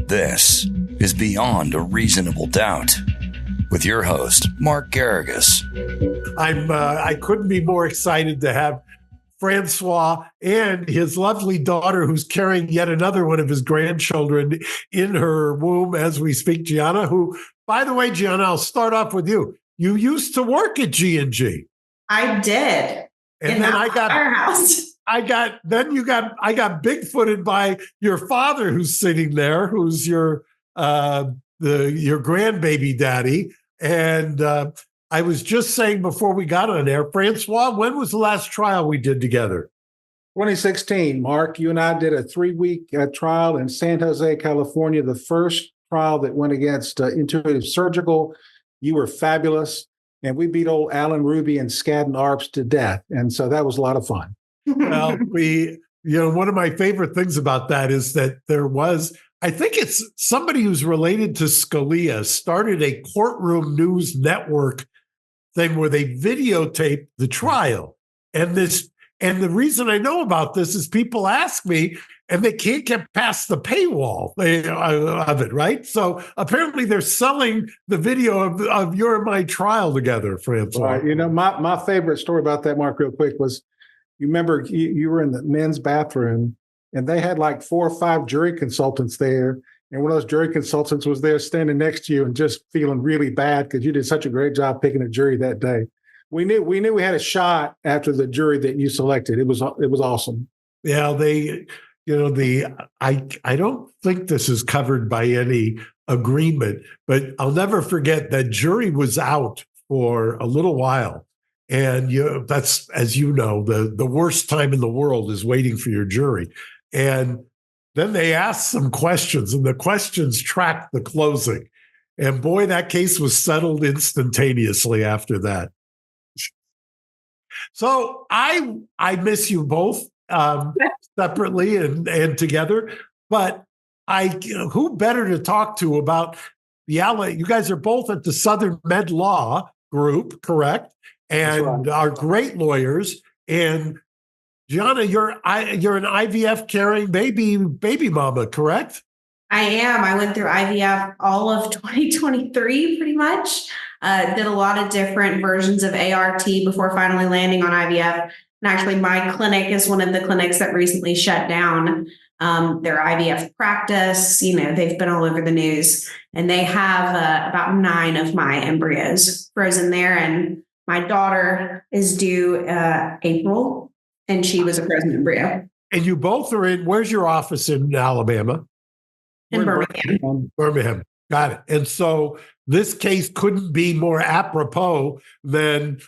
This is Beyond a Reasonable Doubt with your host, Mark Garrigus. I couldn't be more excited to have Francois and his lovely daughter, who's carrying yet another one of his grandchildren in her womb as we speak, Gianna, who, by the way, Gianna, I'll start off with you. You used to work at G&G. I did. And then I got bigfooted by your father, who's sitting there, who's your grandbaby daddy. And I was just saying before we got on air, Francois, when was the last trial we did together? 2016, Mark. You and I did a 3-week trial in San Jose, California, the first trial that went against Intuitive Surgical. You were fabulous. And we beat old Alan Ruby and Skadden Arps to death. And so that was a lot of fun. Well, one of my favorite things about that is that there was, I think it's somebody who's related to Scalia started a courtroom news network thing where they videotape the trial. And the reason I know about this is people ask me, and they can't get past the paywall of it, right? So apparently they're selling the video of your and my trial together, Francois. Right. My favorite story about that, Mark, real quick, was you remember you were in the men's bathroom, and they had like 4 or 5 jury consultants there. And one of those jury consultants was there standing next to you and just feeling really bad because you did such a great job picking a jury that day. We knew we had a shot after the jury that you selected. It was awesome. Yeah, I don't think this is covered by any agreement, but I'll never forget that jury was out for a little while. And that's, as you know, the worst time in the world is waiting for your jury. And then they asked some questions, and the questions tracked the closing. And boy, that case was settled instantaneously after that. So I miss you both separately and together, but who better to talk to about you guys are both at the Southern Med Law Group, correct? And are great lawyers. And Gianna, you're an IVF carrying baby mama, correct? I am. I went through IVF all of 2023, pretty much. Did a lot of different versions of ART before finally landing on IVF. And actually, my clinic is one of the clinics that recently shut down their IVF practice. They've been all over the news, and they have about 9 of my embryos frozen there. And my daughter is due April, and she was a frozen embryo. And you both are where's your office in Alabama? In Birmingham. Birmingham. Got it. And so this case couldn't be more apropos than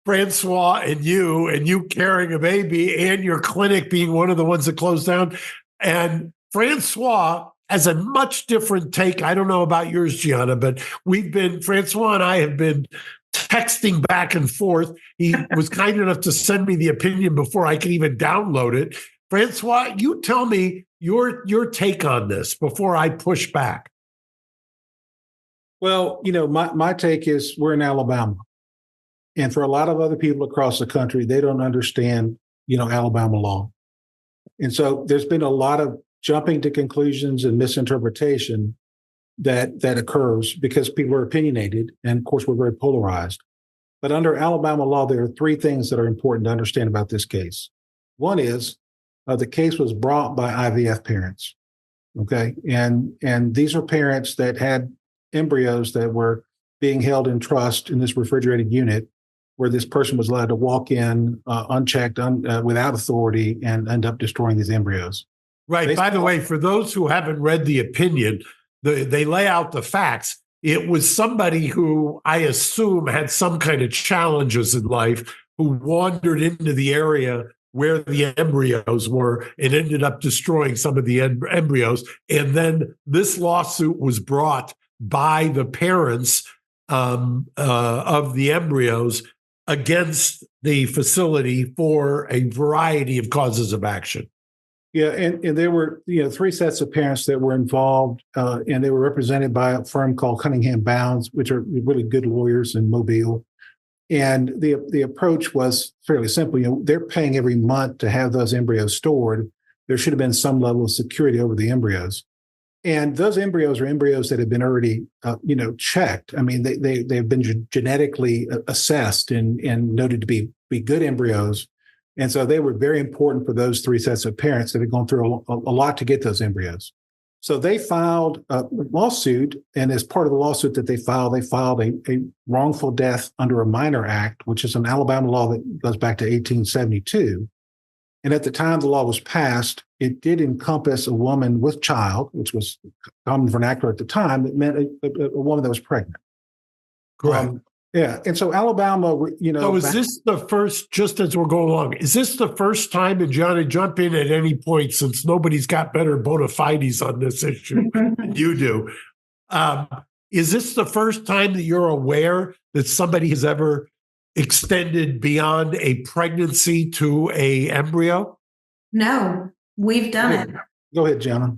Francois and you carrying a baby and your clinic being one of the ones that closed down. And Francois has a much different take. I don't know about yours, Gianna, but Francois and I have been texting back and forth. He was kind enough to send me the opinion before I could even download it. Francois, you tell me your take on this before I push back. Well, my take is we're in Alabama. And for a lot of other people across the country, they don't understand, Alabama law. And so there's been a lot of jumping to conclusions and misinterpretation that occurs because people are opinionated. And of course, we're very polarized. But under Alabama law, there are 3 things that are important to understand about this case. One is the case was brought by IVF parents. Okay. And these are parents that had embryos that were being held in trust in this refrigerated unit where this person was allowed to walk in unchecked, without authority, and end up destroying these embryos. Right. By the way, for those who haven't read the opinion, they lay out the facts. It was somebody who I assume had some kind of challenges in life who wandered into the area where the embryos were and ended up destroying some of the embryos. And then this lawsuit was brought by the parents of the embryos against the facility for a variety of causes of action. Yeah, and there were 3 sets of parents that were involved, and they were represented by a firm called Cunningham Bounds, which are really good lawyers in Mobile. And the approach was fairly simple. They're paying every month to have those embryos stored there should have been some level of security over the embryos. And those embryos are embryos that have been already, checked. I mean, they've been genetically assessed and noted to be good embryos. And so they were very important for those three sets of parents that had gone through a lot to get those embryos. So they filed a lawsuit, and as part of the lawsuit that they filed a wrongful death under a minor act, which is an Alabama law that goes back to 1872. And at the time the law was passed, it did encompass a woman with child, which was common vernacular at the time. It meant a woman that was pregnant. Correct. Yeah. And so Alabama, So is this the first, just as we're going along, is this the first time, and Gianna, jump in at any point since nobody's got better bona fides on this issue than you do. Is this the first time that you're aware that somebody has ever extended beyond a pregnancy to a embryo? No, we've done it. Go ahead, Gianna.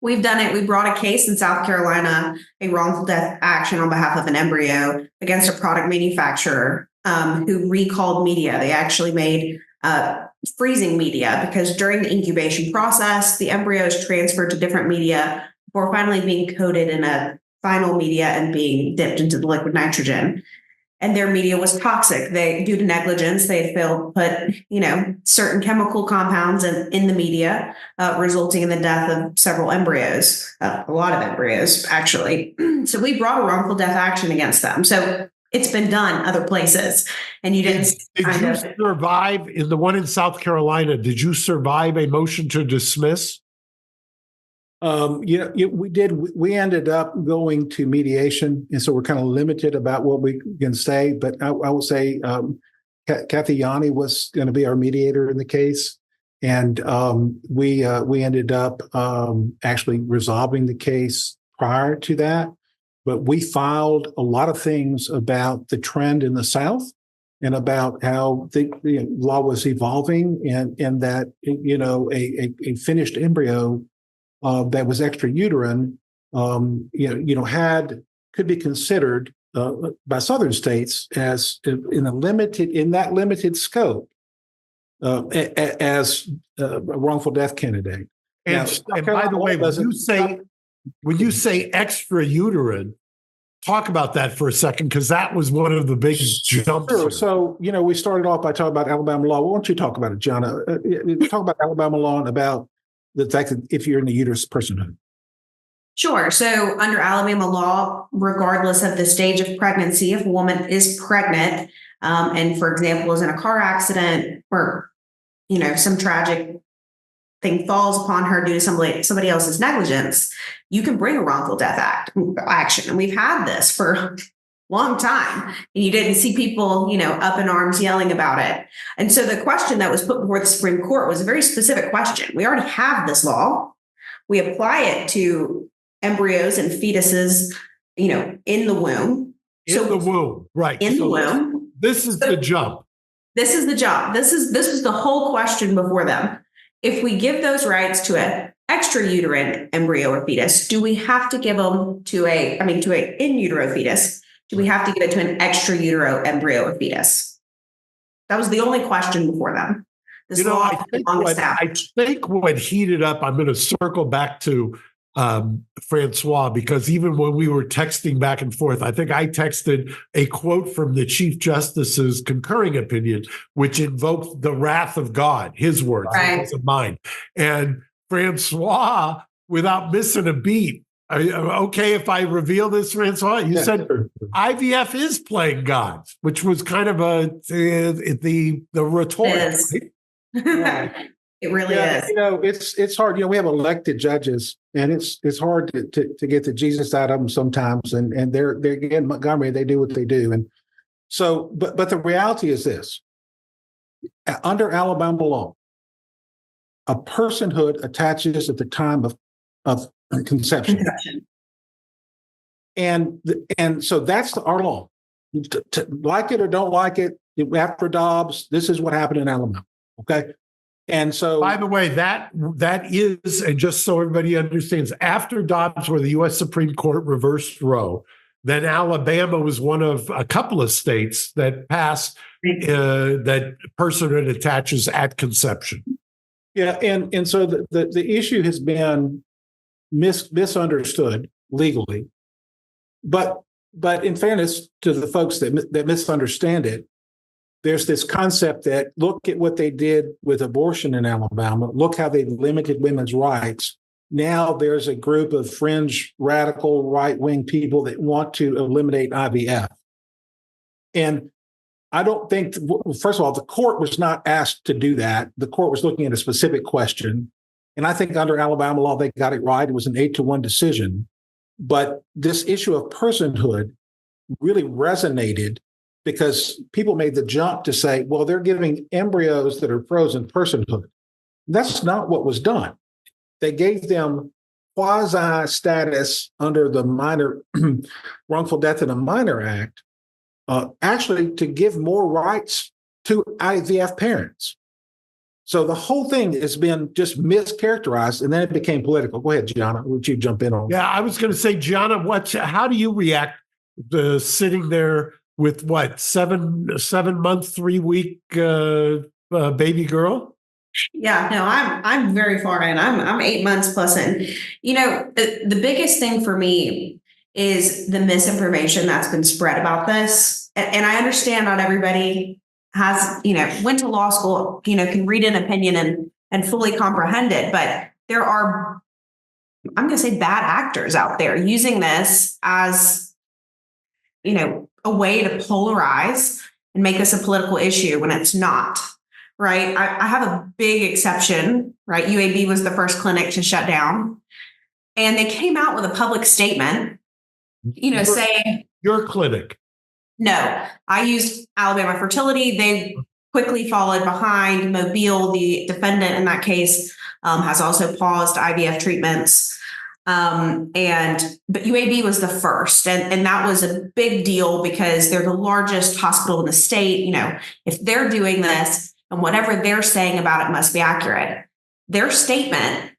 We've done it. We brought a case in South Carolina, a wrongful death action on behalf of an embryo against a product manufacturer who recalled media. They actually made freezing media because during the incubation process, the embryo is transferred to different media before finally being coated in a final media and being dipped into the liquid nitrogen. And their media was toxic. Due to negligence, they had failed to put, certain chemical compounds in the media, resulting in the death of several embryos, a lot of embryos, actually. So we brought a wrongful death action against them. So it's been done other places. And you didn't. Did you survive in the one in South Carolina? Did you survive a motion to dismiss? We did. We ended up going to mediation, and so we're kind of limited about what we can say. But I will say, Kathy Yanni was going to be our mediator in the case, and we ended up actually resolving the case prior to that. But we filed a lot of things about the trend in the South and about how the law was evolving, and that a finished embryo that was extrauterine, could be considered by Southern states as in that limited scope as a wrongful death candidate. And by the way, when you say extrauterine, talk about that for a second, because that was one of the big jumps. Sure. So, we started off by talking about Alabama law. Why don't you talk about it, Gianna? Talk about Alabama law and about the fact that if you're in the uterus, personhood. Sure. So under Alabama law, regardless of the stage of pregnancy, if a woman is pregnant and, for example, is in a car accident or, some tragic thing falls upon her due to somebody else's negligence, you can bring a wrongful death action. And we've had this for a long time. And you didn't see people, up in arms yelling about it. And so the question that was put before the Supreme Court was a very specific question. We already have this law. We apply it to embryos and fetuses, in the womb. The womb, right. In the womb. This is the jump. This is the jump. This was the whole question before them. If we give those rights to an extrauterine embryo or fetus, do we have to give them to an in utero fetus? Do we have to give it to an extra utero embryo or fetus? That was the only question before them. I think what heated up, I'm going to circle back to Francois, because even when we were texting back and forth, I think I texted a quote from the Chief Justice's concurring opinion, which invoked the wrath of God, his words, it wasn't mine. And Francois, without missing a beat, okay if I reveal this, Francois? You said IVF is playing God, which was kind of the retort. Right? It really is. It's hard. We have elected judges, and it's hard to get the Jesus out of them sometimes. And they're in Montgomery, they do what they do. And so, but the reality is this: under Alabama law, a personhood attaches at the time of conception. And so that's our law. Like it or don't like it, after Dobbs, this is what happened in Alabama. Okay. And so, by the way, that is, and just so everybody understands, after Dobbs, where the U.S. Supreme Court reversed Roe, then Alabama was one of a couple of states that passed that personhood attaches at conception. Yeah, and so the issue has been misunderstood legally, but in fairness to the folks that misunderstand it, there's this concept that look at what they did with abortion in Alabama. Look how they limited women's rights. Now there's a group of fringe, radical, right-wing people that want to eliminate IVF. And I don't think, first of all, the court was not asked to do that. The court was looking at a specific question. And I think under Alabama law, they got it right. It was an 8-1 decision. But this issue of personhood really resonated because people made the jump to say, well, they're giving embryos that are frozen personhood. That's not what was done. They gave them quasi status under the minor Wrongful Death in a Minor Act, actually to give more rights to IVF parents. So the whole thing has been just mischaracterized, and then it became political. Go ahead, Gianna. Would you jump in on that? Yeah, I was going to say, Gianna, how do you react to sitting there with what, 7-month, 3-week baby girl? Yeah, no, I'm very far in. I'm 8 months plus in. The biggest thing for me is the misinformation that's been spread about this. And I understand not everybody has, went to law school, can read an opinion and fully comprehend it. But there are, I'm going to say, bad actors out there using this as, a way to polarize and make this a political issue when it's not. Right. I have a big exception, right? UAB was the first clinic to shut down. And they came out with a public statement, saying. Your clinic. No, I used Alabama Fertility. They quickly followed behind. Mobile, the defendant in that case, has also paused IVF treatments. But UAB was the first. And that was a big deal because they're the largest hospital in the state. If they're doing this, and whatever they're saying about it must be accurate. Their statement,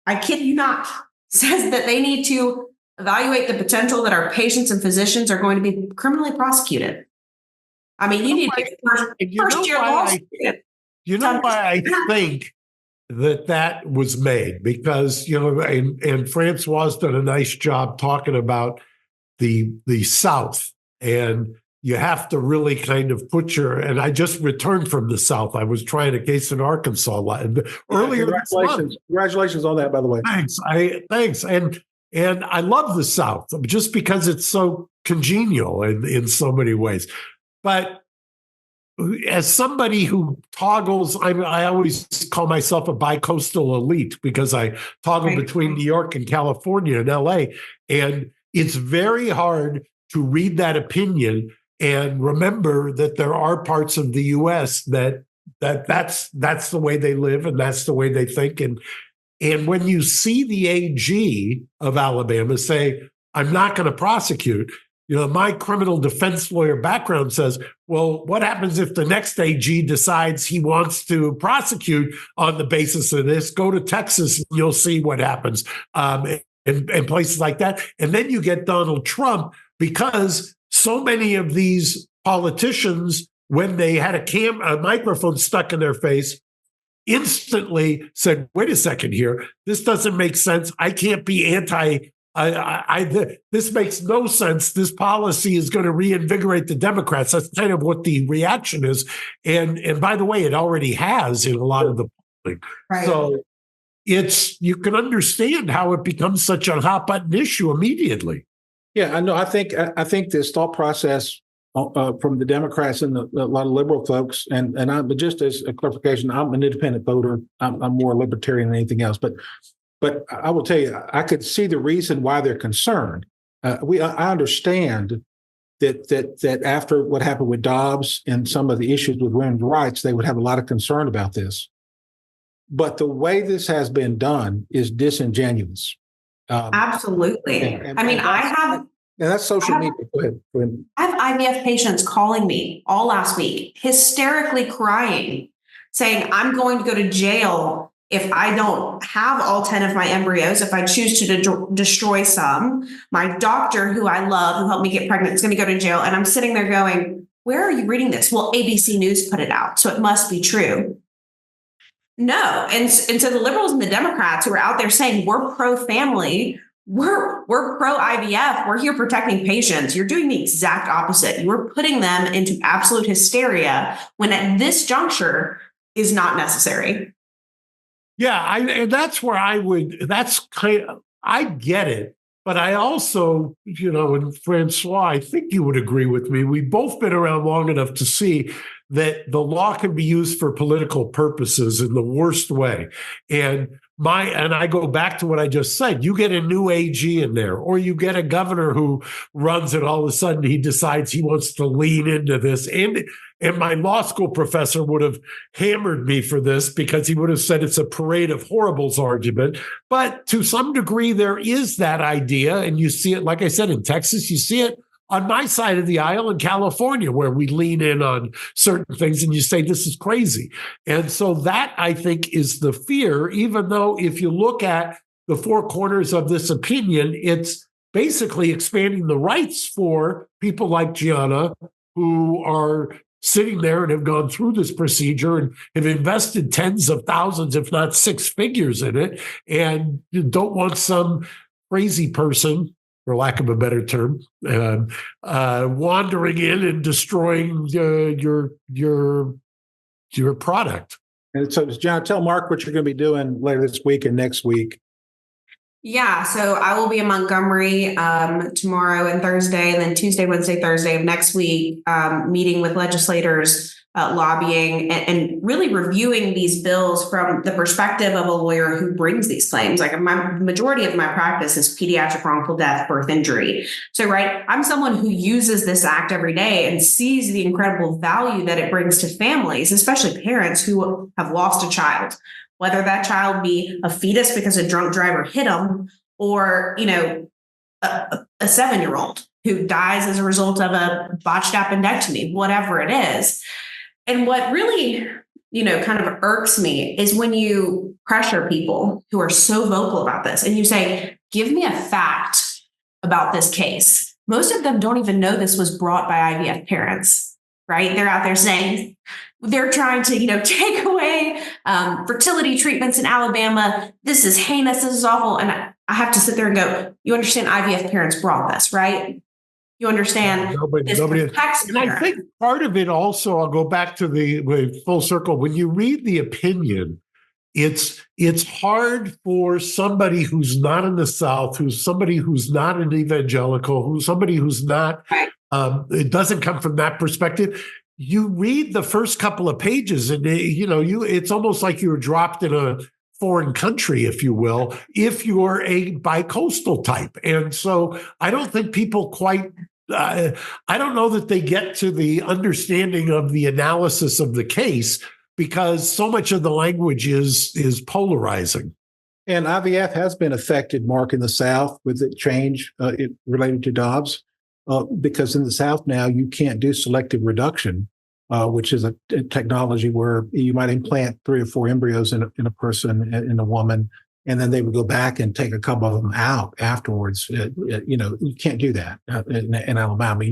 I kid you not, says that they need to evaluate the potential that our patients and physicians are going to be criminally prosecuted. I mean, you need to get first year law student. You know why I think that was made? Because, and Francois done a nice job talking about the South, and you have to really kind of and I just returned from the South. I was trying a case in Arkansas earlier this month. Congratulations on that, by the way. Thanks. And I love the South just because it's so congenial in so many ways. But as somebody who toggles, I always call myself a bi-coastal elite because I toggle between New York and California and LA. And it's very hard to read that opinion and remember that there are parts of the U.S. that's the way they live and that's the way they think. And when you see the AG of Alabama say, I'm not going to prosecute, my criminal defense lawyer background says, well, what happens if the next AG decides he wants to prosecute on the basis of this? Go to Texas, and you'll see what happens, and places like that. And then you get Donald Trump because so many of these politicians, when they had a microphone stuck in their face, instantly said, wait a second here, this doesn't make sense. I can't be this makes no sense. This policy is going to reinvigorate the Democrats. That's kind of what the reaction is. And by the way, it already has in a lot of the public. Right. So you can understand how it becomes such a hot button issue immediately. Yeah, I know. I think this thought process from the Democrats and a lot of liberal folks, and I'm just as a clarification, I'm an independent voter. I'm more libertarian than anything else. But I will tell you, I could see the reason why they're concerned. I understand that after what happened with Dobbs and some of the issues with women's rights, they would have a lot of concern about this. But the way this has been done is disingenuous. Absolutely. And that's social media. Go ahead. I have IVF patients calling me all last week, hysterically crying, saying, I'm going to go to jail if I don't have all 10 of my embryos, if I choose to destroy some. My doctor, who I love, who helped me get pregnant, is going to go to jail. And I'm sitting there going, where are you reading this? Well, ABC News put it out, so it must be true. No. And so the liberals and the Democrats who are out there saying we're pro-family, we're pro-IVF, we're here protecting patients. You're doing the exact opposite. You're putting them into absolute hysteria when at this juncture is not necessary. Yeah, and that's where I get it. But I also, and Francois, I think you would agree with me. We've both been around long enough to see that the law can be used for political purposes in the worst way. And I go back to what I just said. You get a new AG in there, or you get a governor who runs it. All of a sudden, he decides he wants to lean into this. And my law school professor would have hammered me for this because he would have said it's a parade of horribles argument. But to some degree, there is that idea. And you see it, like I said, in Texas, you see it on my side of the aisle in California, where we lean in on certain things and you say, this is crazy. And so that, I think, is the fear, even though if you look at the four corners of this opinion, it's basically expanding the rights for people like Gianna, who are sitting there and have gone through this procedure and have invested tens of thousands, if not six figures in it, and don't want some crazy person, for lack of a better term, wandering in and destroying your product. And so, John, tell Mark what you're going to be doing later this week and next week. Yeah, so I will be in Montgomery tomorrow and Thursday, and then Tuesday, Wednesday, Thursday of next week, meeting with legislators, lobbying, and really reviewing these bills from the perspective of a lawyer who brings these claims. Like my majority of my practice is pediatric wrongful death, birth injury. So, right, I'm someone who uses this act every day and sees the incredible value that it brings to families, especially parents who have lost a child, whether that child be a fetus because a drunk driver hit them, or, a 7-year-old who dies as a result of a botched appendectomy, whatever it is. And what really, kind of irks me is when you pressure people who are so vocal about this and you say, give me a fact about this case. Most of them don't even know this was brought by IVF parents, right? They're out there saying they're trying to, take away fertility treatments in Alabama. This is heinous. This is awful. And I have to sit there and go, you understand IVF parents brought this, right? You understand nobody. And I think part of it also, I'll go back to the full circle. When you read the opinion, it's hard for somebody who's not in the South, somebody who's not an evangelical, somebody who's not, it doesn't come from that perspective. You read the first couple of pages and, it's almost like you were dropped in a foreign country, if you will, if you're a bicoastal type. And so I don't think people quite, I don't know that they get to the understanding of the analysis of the case because so much of the language is polarizing. And IVF has been affected, Mark, in the South with the change related to Dobbs, because in the South now you can't do selective reduction, which is a technology where you might implant 3 or 4 embryos in a person, in a woman, and then they would go back and take a couple of them out afterwards. You can't do that in Alabama.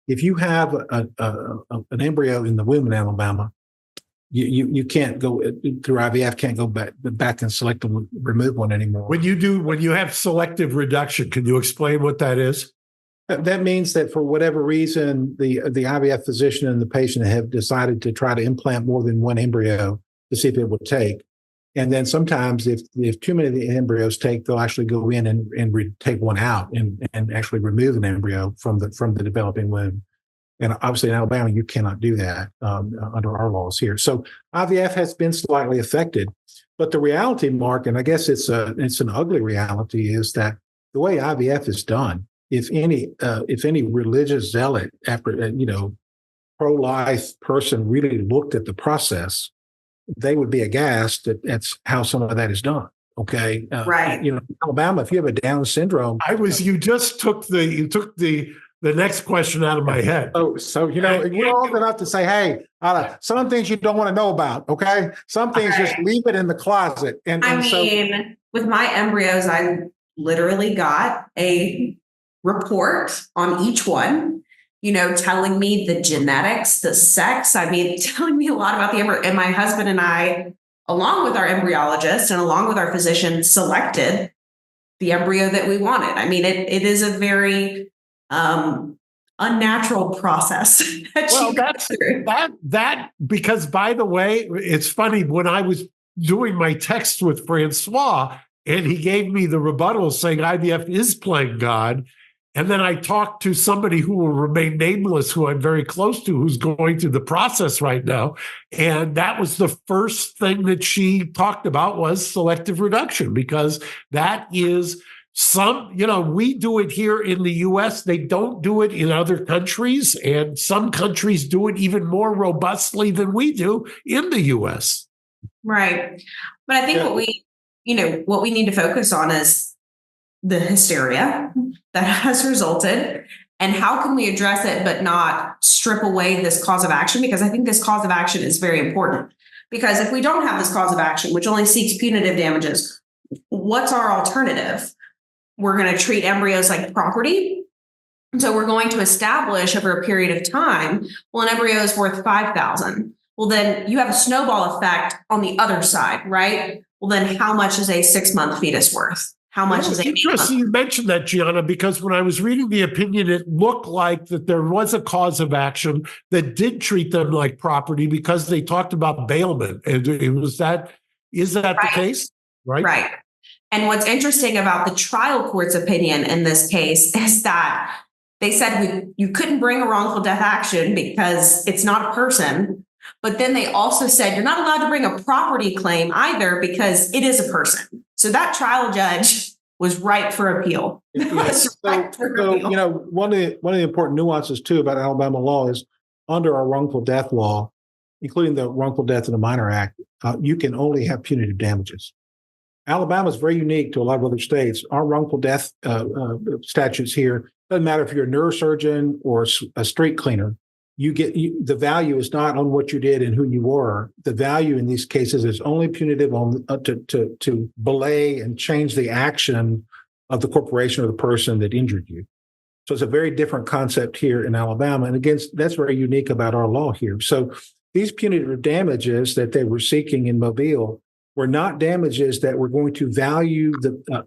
If you have an embryo in the womb in Alabama, you can't go through IVF, can't go back and selectively remove one anymore. When you have selective reduction, can you explain what that is? That means that for whatever reason, the IVF physician and the patient have decided to try to implant more than one embryo to see if it will take. And then sometimes if too many of the embryos take, they'll actually go in and take one out and actually remove an embryo from the developing womb. And obviously in Alabama, you cannot do that under our laws here. So IVF has been slightly affected. But the reality, Mark, and I guess it's an ugly reality, is that the way IVF is done, if any religious zealot, after pro-life person really looked at the process, they would be aghast at how some of that is done. Okay, right? Alabama, if you have a Down syndrome, you took the next question out of my head. So you're old enough to say, hey, some things you don't want to know about. Okay, some things just leave it in the closet. With my embryos, I literally got a report on each one, telling me the genetics, the sex, telling me a lot about the embryo. And my husband and I along with our embryologist and along with our physician, selected the embryo that we wanted. I mean, it is a very unnatural process. That because, by the way, it's funny, when I was doing my text with Francois and he gave me the rebuttal saying IVF is playing God. And then I talked to somebody who will remain nameless, who I'm very close to, who's going through the process right now. And that was the first thing that she talked about was selective reduction, because that is we do it here in the US. They don't do it in other countries. And some countries do it even more robustly than we do in the US. Right. But I think what we need to focus on is the hysteria that has resulted, and how can we address it but not strip away this cause of action? Because I think this cause of action is very important. Because if we don't have this cause of action, which only seeks punitive damages, what's our alternative? We're going to treat embryos like property. And so we're going to establish over a period of time, well, an embryo is worth $5,000. Well, then you have a snowball effect on the other side, right? Well, then how much is a 6-month fetus worth? How much is it? Interesting you mentioned that, Gianna, because when I was reading the opinion, it looked like that there was a cause of action that did treat them like property because they talked about bailment. And is that the case? Right. Right. And what's interesting about the trial court's opinion in this case is that they said you couldn't bring a wrongful death action because it's not a person. But then they also said you're not allowed to bring a property claim either because it is a person. So that trial judge was ripe for appeal. One of the important nuances too about Alabama law is under our wrongful death law, including the Wrongful Death in the Minor Act, you can only have punitive damages. Alabama is very unique to a lot of other states. Our wrongful death statutes here, doesn't matter if you're a neurosurgeon or a street cleaner, the value is not on what you did and who you were. The value in these cases is only punitive on to belay and change the action of the corporation or the person that injured you. So it's a very different concept here in Alabama. And again, that's very unique about our law here. So these punitive damages that they were seeking in Mobile were not damages that were going to value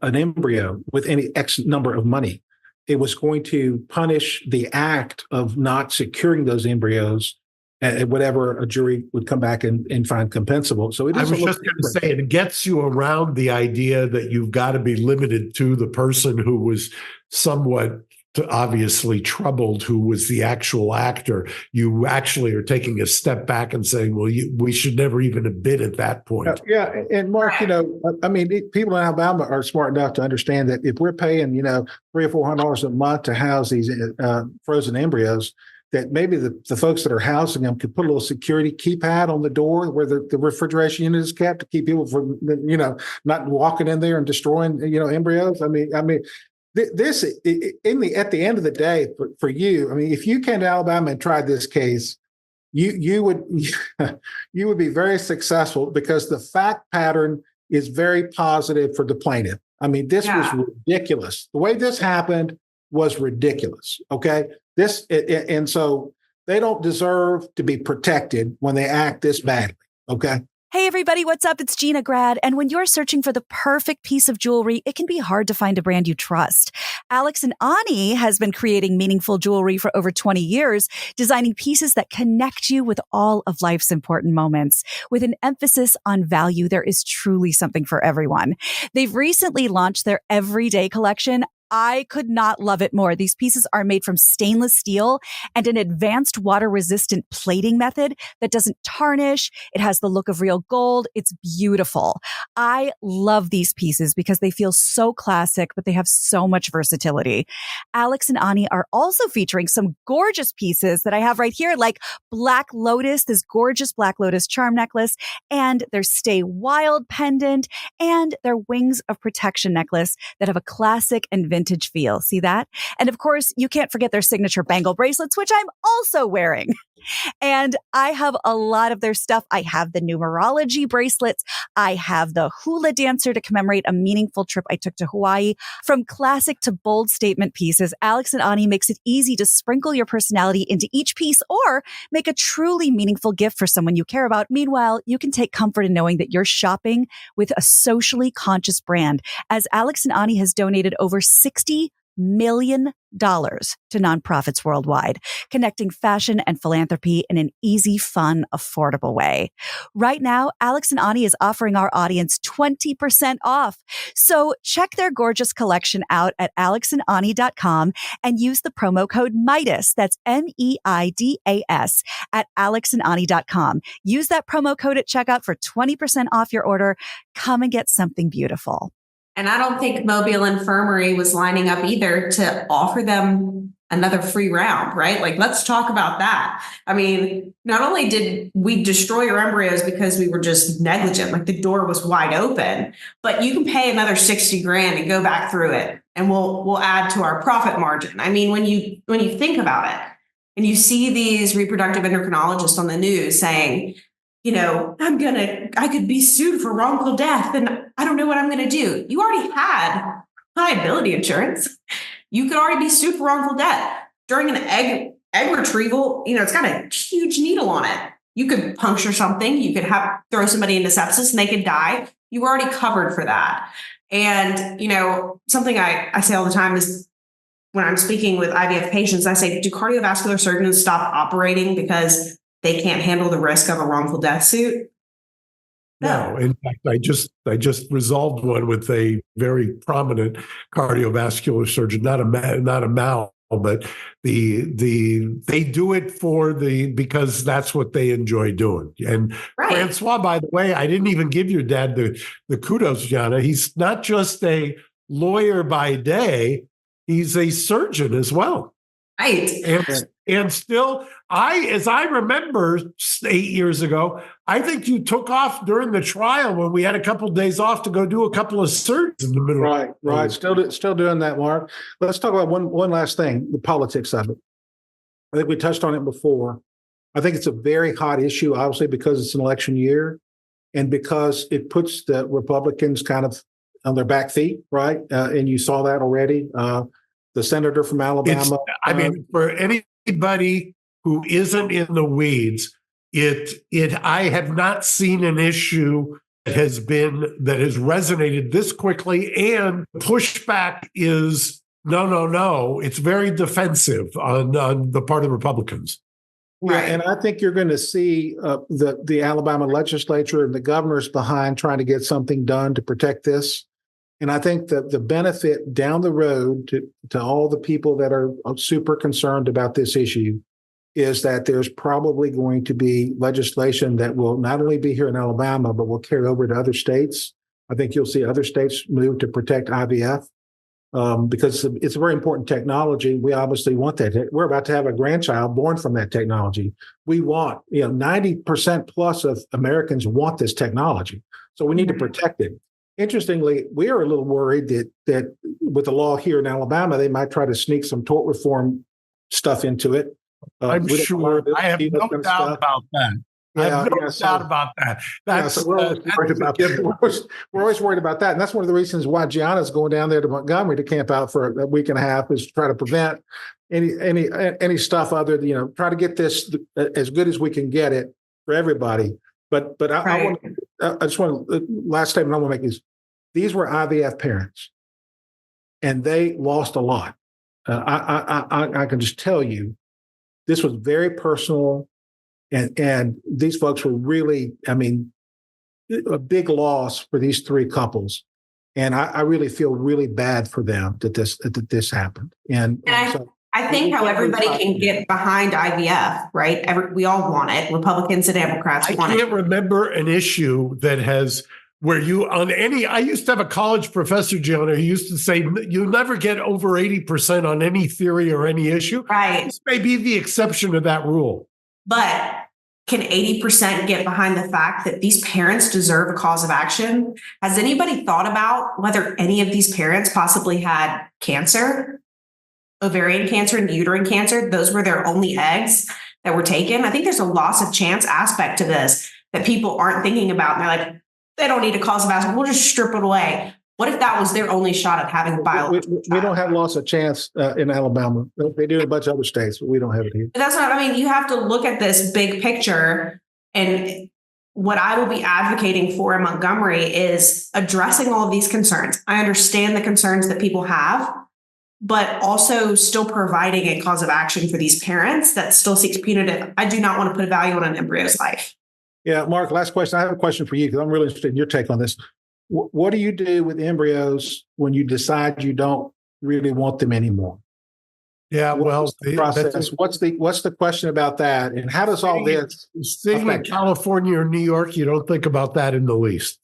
an embryo with any X number of money. It was going to punish the act of not securing those embryos at whatever a jury would come back and find compensable. So I was just going to say, it gets you around the idea that you've got to be limited to the person who was somewhat obviously troubled, who was the actual actor. You actually are taking a step back and saying, well, we should never even have been at that point. Yeah. And Mark, people in Alabama are smart enough to understand that if we're paying, $300 or $400 a month to house these frozen embryos, that maybe the folks that are housing them could put a little security keypad on the door where the refrigeration unit is kept to keep people from, not walking in there and destroying, embryos. This at the end of the day for you, if you came to Alabama and tried this case, you would be very successful because the fact pattern is very positive for the plaintiff. This was ridiculous. The way this happened was ridiculous. Okay, and so they don't deserve to be protected when they act this badly. Okay. Hey everybody, what's up? It's Gina Grad. And when you're searching for the perfect piece of jewelry, it can be hard to find a brand you trust. Alex and Ani has been creating meaningful jewelry for over 20 years, designing pieces that connect you with all of life's important moments. With an emphasis on value, there is truly something for everyone. They've recently launched their everyday collection. I could not love it more. These pieces are made from stainless steel and an advanced water-resistant plating method that doesn't tarnish. It has the look of real gold. It's beautiful. I love these pieces because they feel so classic, but they have so much versatility. Alex and Ani are also featuring some gorgeous pieces that I have right here, like Black Lotus, this gorgeous Black Lotus charm necklace, and their Stay Wild pendant, and their Wings of Protection necklace that have a classic and vintage feel. See that? And of course, you can't forget their signature bangle bracelets, which I'm also wearing. And I have a lot of their stuff. I have the numerology bracelets. I have the hula dancer to commemorate a meaningful trip I took to Hawaii. From classic to bold statement pieces, Alex and Ani makes it easy to sprinkle your personality into each piece or make a truly meaningful gift for someone you care about. Meanwhile, you can take comfort in knowing that you're shopping with a socially conscious brand, as Alex and Ani has donated over $60 million to nonprofits worldwide, connecting fashion and philanthropy in an easy, fun, affordable way. Right now, Alex and Ani is offering our audience 20% off. So check their gorgeous collection out at alexandani.com and use the promo code MIDAS. That's MEIDAS at alexandani.com. Use that promo code at checkout for 20% off your order. Come and get something beautiful. And I don't think Mobile Infirmary was lining up either to offer them another free round, right? Like, let's talk about that. I mean, not only did we destroy your embryos because we were just negligent, like the door was wide open, but you can pay another 60 grand and go back through it, and we'll add to our profit margin. I mean, when you think about it and you see these reproductive endocrinologists on the news saying, you know, I could be sued for wrongful death and I don't know what I'm going to do. You already had liability insurance. You could already be sued for wrongful death. During an egg retrieval, you know, it's got a huge needle on it. You could puncture something. You could throw somebody into sepsis and they could die. You were already covered for that. And, you know, something I say all the time is when I'm speaking with IVF patients, I say, do cardiovascular surgeons stop operating because they can't handle the risk of a wrongful death suit? No. In fact, I just resolved one with a very prominent cardiovascular surgeon, not a mal, but they do it because that's what they enjoy doing. And right. Francois, by the way, I didn't even give your dad the kudos, Gianna. He's not just a lawyer by day; he's a surgeon as well. Right. And still, as I remember 8 years ago, I think you took off during the trial when we had a couple of days off to go do a couple of surgeries in the middle. Right. Still doing that, Mark. Let's talk about one last thing, the politics of it. I think we touched on it before. I think it's a very hot issue, obviously, because it's an election year and because it puts the Republicans kind of on their back feet, right? And you saw that already. The senator from Alabama. For anybody who isn't in the weeds, I have not seen an issue that has resonated this quickly, and pushback is no. It's very defensive on the part of Republicans. Right. Yeah, and I think you're going to see the Alabama legislature and the governors behind trying to get something done to protect this. And I think that the benefit down the road to all the people that are super concerned about this issue is that there's probably going to be legislation that will not only be here in Alabama, but will carry over to other states. I think you'll see other states move to protect IVF because it's a very important technology. We obviously want that. We're about to have a grandchild born from that technology. We want, 90% plus of Americans want this technology. So we need to protect it. Interestingly, we are a little worried that with the law here in Alabama, they might try to sneak some tort reform stuff into it. I'm sure. I have no doubt about that. I have no doubt about that. So we're always worried about that. We're always worried about that. And that's one of the reasons why Gianna's going down there to Montgomery to camp out for a week and a half, is to try to prevent any stuff other than, try to get this as good as we can get it for everybody. But I just want to, last statement I want to make is, these were IVF parents, and they lost a lot. I can just tell you, this was very personal, and these folks were really, a big loss for these three couples. And I really feel really bad for them that this happened. I think how everybody can get behind IVF, right? We all want it. Republicans and Democrats want it. I can't remember an issue that has where I used to have a college professor, Gianna, who used to say, you never get over 80% on any theory or any issue. Right. This may be the exception to that rule. But can 80% get behind the fact that these parents deserve a cause of action? Has anybody thought about whether any of these parents possibly had cancer? Ovarian cancer and uterine cancer, those were their only eggs that were taken. I think there's a loss of chance aspect to this that people aren't thinking about. And they're like, they don't need a cause of action. We'll just strip it away. What if that was their only shot at having a biological we don't have loss of chance in Alabama. They do in a bunch of other states, but we don't have it here. But that's what I mean. You have to look at this big picture. And what I will be advocating for in Montgomery is addressing all of these concerns. I understand the concerns that people have, but also still providing a cause of action for these parents that still seeks punitive. I do not want to put a value on an embryo's life. Yeah, Mark, last question. I have a question for you because I'm really interested in your take on this. What do you do with embryos when you decide you don't really want them anymore? Yeah, well, the process. What's the question about that, and how does all this sitting in California or New York? You don't think about that in the least.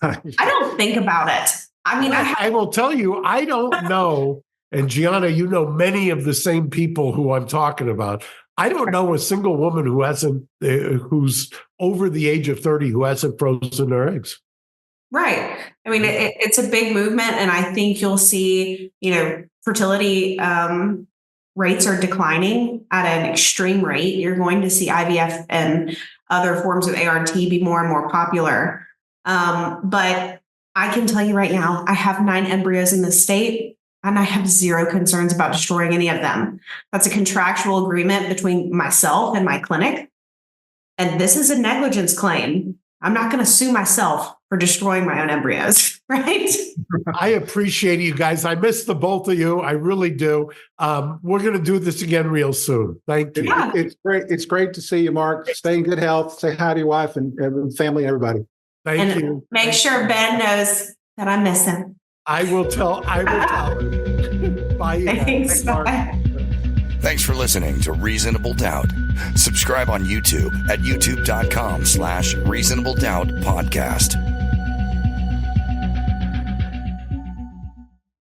I don't think about it. I mean, I will tell you, I don't know. And Gianna, you know many of the same people who I'm talking about. I don't know a single woman who hasn't, who's over the age of 30, who hasn't frozen her eggs. Right. I mean, it's a big movement, and I think you'll see, fertility rates are declining at an extreme rate. You're going to see IVF and other forms of ART be more and more popular. But I can tell you right now, I have 9 embryos in the state, and I have zero concerns about destroying any of them. That's a contractual agreement between myself and my clinic. And this is a negligence claim. I'm not going to sue myself for destroying my own embryos, right? I appreciate you guys. I miss the both of you. I really do. We're going to do this again real soon. Thank you. Yeah. It's great. It's great to see you, Mark. Stay in good health. Say hi to your wife and family, everybody. Thank you. Make sure Ben knows that I miss him. I will tell him. Bye. Thanks. Bye. Thanks for listening to Reasonable Doubt. Subscribe on YouTube at youtube.com/Reasonable Doubt Podcast.